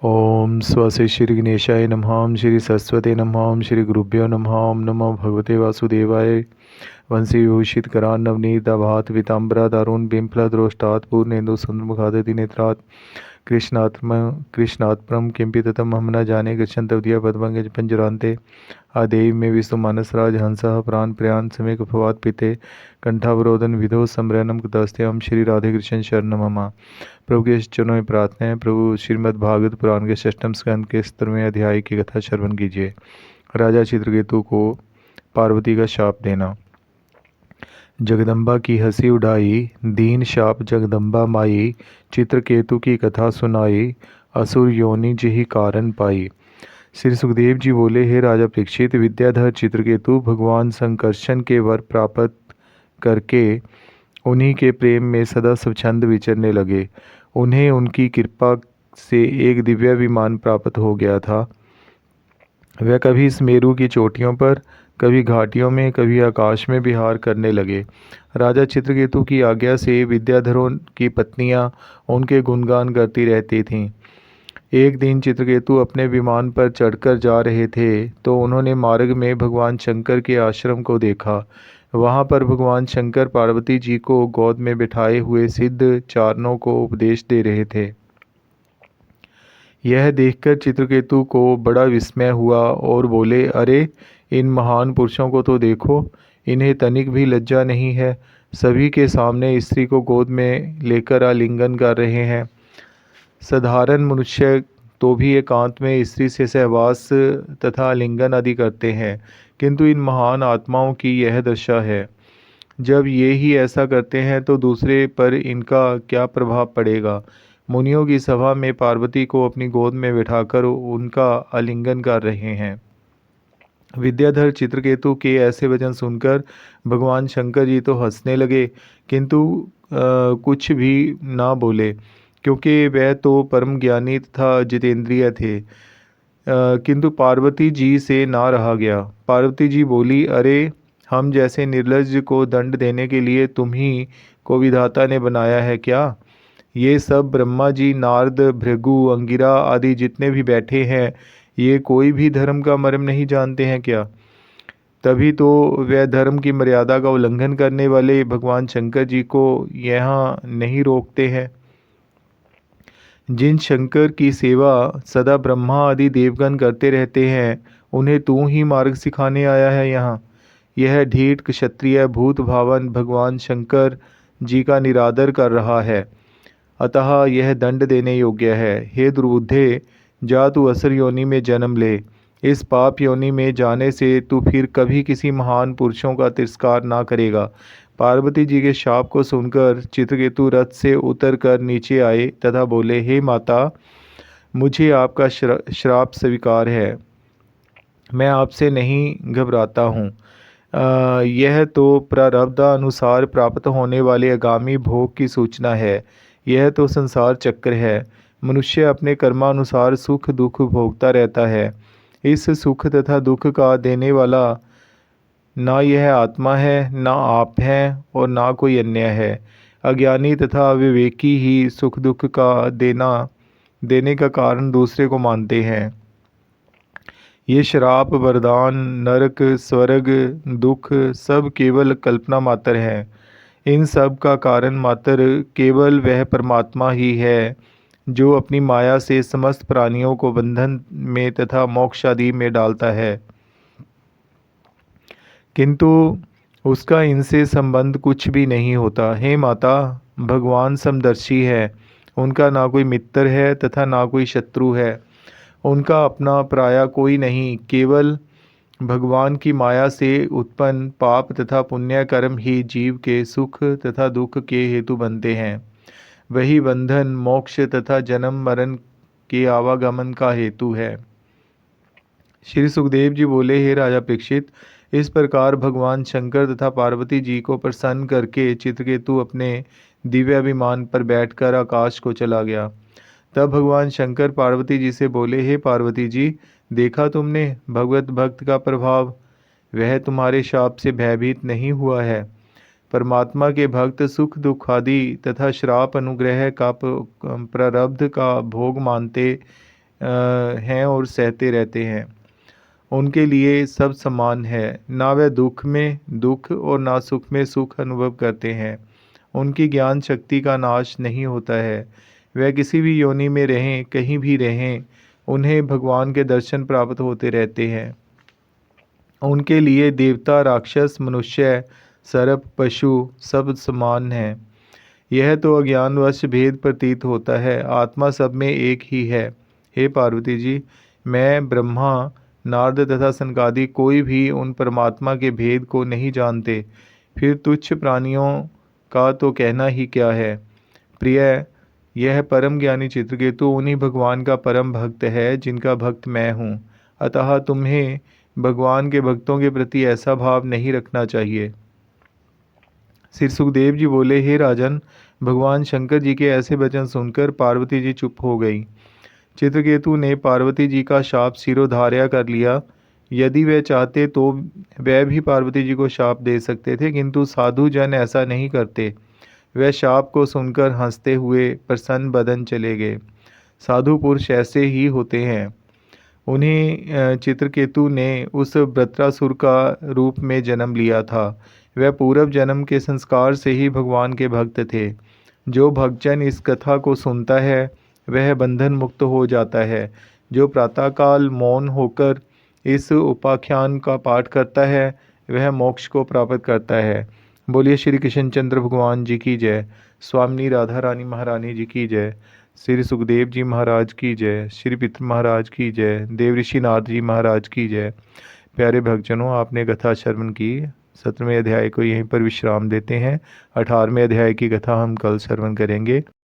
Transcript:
ओम स्वस्ति श्री गणेशाय नमः। ओम श्री सरस्वती नमः। ओम श्री गुरुभ्यो नमः। ओम नमो भगवते वासुदेवाय। वंशी विभूषित करान नवनीत आभात पीताम्बरा दारुण बिंफलद्रोष्टात् पूर्णेन्दु सुंदरमुखादति नेत्रात् कृष्णात्मम किंपि ततम हम न जाने गच्छन्त तवदीय पद्मंगज पंजरान्ते आदेव में विष्णु मानसराज हंसः प्राण प्रयाण समेक भवात् पीते कंठावरोधन विधो समरनम कृतस्ते। हम श्री राधे कृष्ण शरण मम। प्रभु के चरणों में प्रार्थना है। प्रभु श्रीमद् भागवत पुराण के षष्ठम स्कंद के 17वें अध्याय की कथा श्रवण कीजिए। राजा चित्रकेतु को पार्वती का शाप देना। जगदम्बा की हंसी उड़ाई, दीन शाप जगदम्बा माई, चित्रकेतु की कथा सुनाई, असुर योनि जिहि कारण पाई। श्री सुखदेव जी बोले, हे राजा परीक्षित, विद्याधर चित्रकेतु भगवान संकर्षण के वर प्राप्त करके उन्हीं के प्रेम में सदा स्वच्छंद विचरने लगे। उन्हें उनकी कृपा से एक दिव्य विमान प्राप्त हो गया था। वह कभी सुमेरु की चोटियों पर, कभी घाटियों में, कभी आकाश में विहार करने लगे। राजा चित्रकेतु की आज्ञा से विद्याधरों की पत्नियां उनके गुणगान करती रहती थीं। एक दिन चित्रकेतु अपने विमान पर चढ़कर जा रहे थे तो उन्होंने मार्ग में भगवान शंकर के आश्रम को देखा। वहां पर भगवान शंकर पार्वती जी को गोद में बिठाए हुए सिद्ध चारणों को उपदेश दे रहे थे। यह देखकर चित्रकेतु को बड़ा विस्मय हुआ और बोले, अरे, इन महान पुरुषों को तो देखो, इन्हें तनिक भी लज्जा नहीं है। सभी के सामने स्त्री को गोद में लेकर आलिंगन कर रहे हैं। साधारण मनुष्य तो भी एकांत में स्त्री से सहवास तथा आलिंगन आदि करते हैं, किंतु इन महान आत्माओं की यह दशा है। जब ये ही ऐसा करते हैं तो दूसरे पर इनका क्या प्रभाव पड़ेगा। मुनियों की सभा में पार्वती को अपनी गोद में बिठाकर उनका आलिंगन कर रहे हैं। विद्याधर चित्रकेतु के ऐसे वचन सुनकर भगवान शंकर जी तो हंसने लगे, किंतु कुछ भी ना बोले, क्योंकि वह तो परम ज्ञानी तथा जितेंद्रिय थे। किंतु पार्वती जी से ना रहा गया। पार्वती जी बोली, अरे, हम जैसे निर्लज्ज को दंड देने के लिए तुम ही को विधाता ने बनाया है क्या? ये सब ब्रह्मा जी, नारद, भृगु, अंगिरा आदि जितने भी बैठे हैं, ये कोई भी धर्म का मर्म नहीं जानते हैं क्या? तभी तो वह धर्म की मर्यादा का उल्लंघन करने वाले भगवान शंकर जी को यहाँ नहीं रोकते हैं। जिन शंकर की सेवा सदा ब्रह्मा आदि देवगण करते रहते हैं, उन्हें तू ही मार्ग सिखाने आया है यहाँ। यह ढीठ क्षत्रिय भूत भावन भगवान शंकर जी का निरादर कर रहा है, अतः यह दंड देने योग्य है। हे दुर्बुद्धे, जा तू असुर योनि में जन्म ले। इस पाप योनि में जाने से तू फिर कभी किसी महान पुरुषों का तिरस्कार ना करेगा। पार्वती जी के शाप को सुनकर चित्रकेतु रथ से उतरकर नीचे आए तथा बोले, हे माता, मुझे आपका श्राप स्वीकार है। मैं आपसे नहीं घबराता हूँ। यह तो प्रारब्धानुसार प्राप्त होने वाले आगामी भोग की सूचना है। यह तो संसार चक्र है। मनुष्य अपने कर्मानुसार सुख दुख भोगता रहता है। इस सुख तथा दुख का देने वाला ना यह आत्मा है, ना आप हैं, और ना कोई अन्य है। अज्ञानी तथा अविवेकी ही सुख दुख का देने का कारण दूसरे को मानते हैं। ये श्राप, वरदान, नरक, स्वर्ग, दुख सब केवल कल्पना मात्र है। इन सब का कारण मात्र केवल वह परमात्मा ही है, जो अपनी माया से समस्त प्राणियों को बंधन में तथा मोक्ष आदि में डालता है, किंतु उसका इनसे संबंध कुछ भी नहीं होता। हे माता, भगवान समदर्शी है। उनका ना कोई मित्र है तथा ना कोई शत्रु है। उनका अपना पराया कोई नहीं। केवल भगवान की माया से उत्पन्न पाप तथा पुण्य कर्म ही जीव के सुख तथा दुख के हेतु बनते हैं। वही बंधन, मोक्ष तथा जन्म मरण के आवागमन का हेतु है। श्री सुखदेव जी बोले, हे राजा परीक्षित, इस प्रकार भगवान शंकर तथा पार्वती जी को प्रसन्न करके चित्रकेतु अपने दिव्य विमान पर बैठकर आकाश को चला गया। तब भगवान शंकर पार्वती जी से बोले, हे पार्वती जी, देखा तुमने भगवत भक्त का प्रभाव। वह तुम्हारे शाप से भयभीत नहीं हुआ है। परमात्मा के भक्त सुख दुख आदि तथा श्राप अनुग्रह का प्रारब्ध का भोग मानते हैं और सहते रहते हैं। उनके लिए सब समान है, ना वे दुख में दुख और ना सुख में सुख अनुभव करते हैं। उनकी ज्ञान शक्ति का नाश नहीं होता है। वह किसी भी योनि में रहें, कहीं भी रहें, उन्हें भगवान के दर्शन प्राप्त होते रहते हैं। उनके लिए देवता, राक्षस, मनुष्य, सर्प, पशु सब समान हैं। यह तो अज्ञानवश भेद प्रतीत होता है, आत्मा सब में एक ही है। हे पार्वती जी, मैं, ब्रह्मा, नारद तथा सनकादि कोई भी उन परमात्मा के भेद को नहीं जानते। फिर तुच्छ प्राणियों का तो कहना ही क्या है। प्रिय, यह परम ज्ञानी चित्रकेतु उन्हीं भगवान का परम भक्त है जिनका भक्त मैं हूँ। अतः तुम्हें भगवान के भक्तों के प्रति ऐसा भाव नहीं रखना चाहिए। श्री सुखदेव जी बोले, हे राजन, भगवान शंकर जी के ऐसे वचन सुनकर पार्वती जी चुप हो गई। चित्रकेतु ने पार्वती जी का शाप सिरोधार्य कर लिया। यदि वे चाहते तो वह भी पार्वती जी को शाप दे सकते थे, किंतु साधु जन ऐसा नहीं करते। वह शाप को सुनकर हंसते हुए प्रसन्न बदन चले गए। साधु पुरुष ऐसे ही होते हैं। उन्हें चित्रकेतु ने उस वृत्रासुर का रूप में जन्म लिया था। वह पूर्व जन्म के संस्कार से ही भगवान के भक्त थे। जो भक्तजन इस कथा को सुनता है वह बंधन मुक्त हो जाता है। जो प्रातःकाल मौन होकर इस उपाख्यान का पाठ करता है वह मोक्ष को प्राप्त करता है। बोलिए श्री कृष्णचंद्र भगवान जी की जय। स्वामिनी राधा रानी महारानी जी की जय। श्री सुखदेव जी महाराज की जय। श्री पितृ महाराज की जय। देव ऋषि नारद जी महाराज की जय। प्यारे भक्तजनों, आपने कथा श्रवण की। 17वें अध्याय को यहीं पर विश्राम देते हैं। 18वें अध्याय की कथा हम कल श्रवण करेंगे।